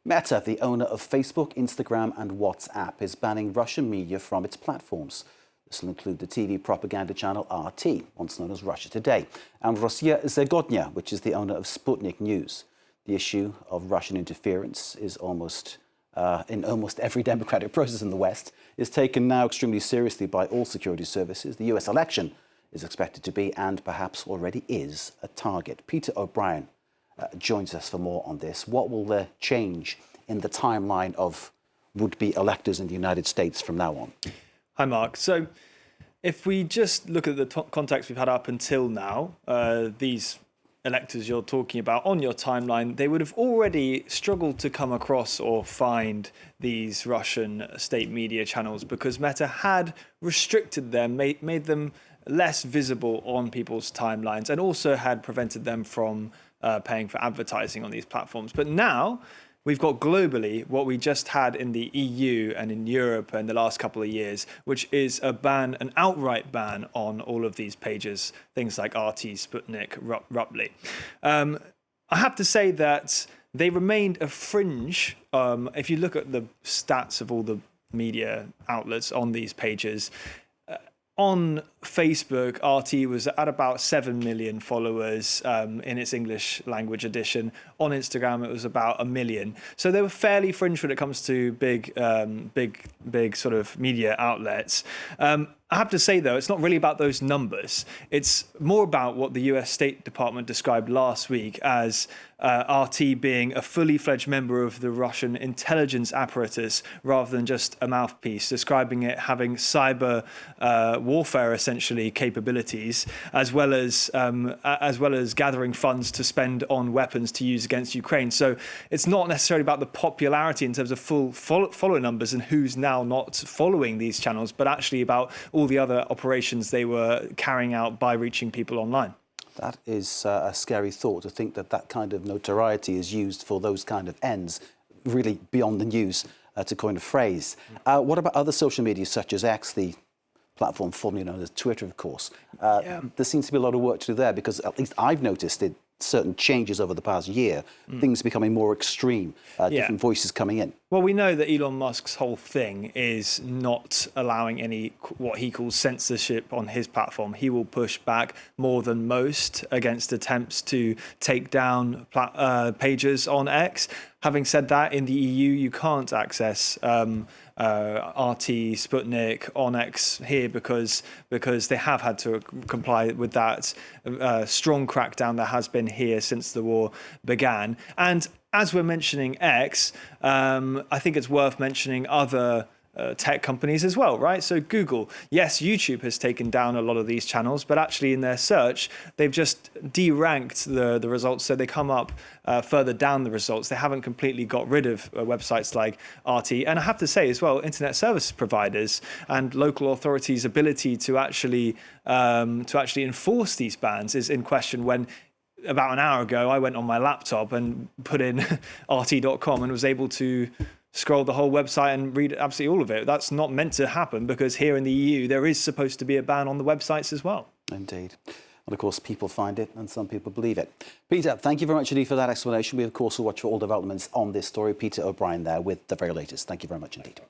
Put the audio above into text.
Meta, the owner of Facebook, Instagram and WhatsApp, is banning Russian media from its platforms. This will include the TV propaganda channel RT, once known as Russia Today, and Rossiya Segodnya, which is the owner of Sputnik News. The issue of Russian interference is in almost every democratic process in the West, is taken now extremely seriously by all security services. The US election is expected to be, and perhaps already is, a target. Peter O'Brien joins us for more on this. What will the change in the timeline of would-be electors in the United States from now on? Hi, Mark. So if we just look at the context we've had up until now, these electors you're talking about on your timeline, they would have already struggled to come across or find these Russian state media channels because Meta had restricted them, made them less visible on people's timelines, and also had prevented them from paying for advertising on these platforms. But now we've got globally what we just had in the EU and in Europe in the last couple of years, which is a ban, an outright ban on all of these pages, things like RT, Sputnik, Ruptly. I have to say that they remained a fringe. If you look at the stats of all the media outlets on these pages, on Facebook, RT was at about 7 million followers in its English language edition. On Instagram, it was about 1 million. So they were fairly fringe when it comes to big sort of media outlets. I have to say, though, it's not really about those numbers. It's more about what the US State Department described last week as RT being a fully fledged member of the Russian intelligence apparatus rather than just a mouthpiece, describing it having cyber warfare, essentially, capabilities, as well as gathering funds to spend on weapons to use against Ukraine. So it's not necessarily about the popularity in terms of full follower numbers and who's now not following these channels, but actually about all the other operations they were carrying out by reaching people online. That is a scary thought, to think that that kind of notoriety is used for those kind of ends, really beyond the news, to coin a phrase. What about other social media such as X, the platform formerly known as Twitter, of course? There seems to be a lot of work to do there, because at least I've noticed certain changes over the past year, things becoming more extreme, different voices coming in. Well, we know that Elon Musk's whole thing is not allowing any what he calls censorship on his platform. He will push back more than most against attempts to take down pages on X. Having said that, in the EU, you can't access RT, Sputnik on X here because they have had to comply with that strong crackdown that has been here since the war began. And as we're mentioning X, I think it's worth mentioning other tech companies as well, right? So Google, yes, YouTube has taken down a lot of these channels, but actually in their search, they've just deranked the results, so they come up further down the results. They haven't completely got rid of websites like RT. And I have to say as well, internet service providers and local authorities' ability to actually enforce these bans is in question. When about an hour ago, I went on my laptop and put in rt.com and was able to scroll the whole website and read absolutely all of it. That's not meant to happen, because here in the EU, there is supposed to be a ban on the websites as well. Indeed. And of course, people find it and some people believe it. Peter, thank you very much indeed for that explanation. We, of course, will watch for all developments on this story. Peter O'Brien there with the very latest. Thank you very much indeed.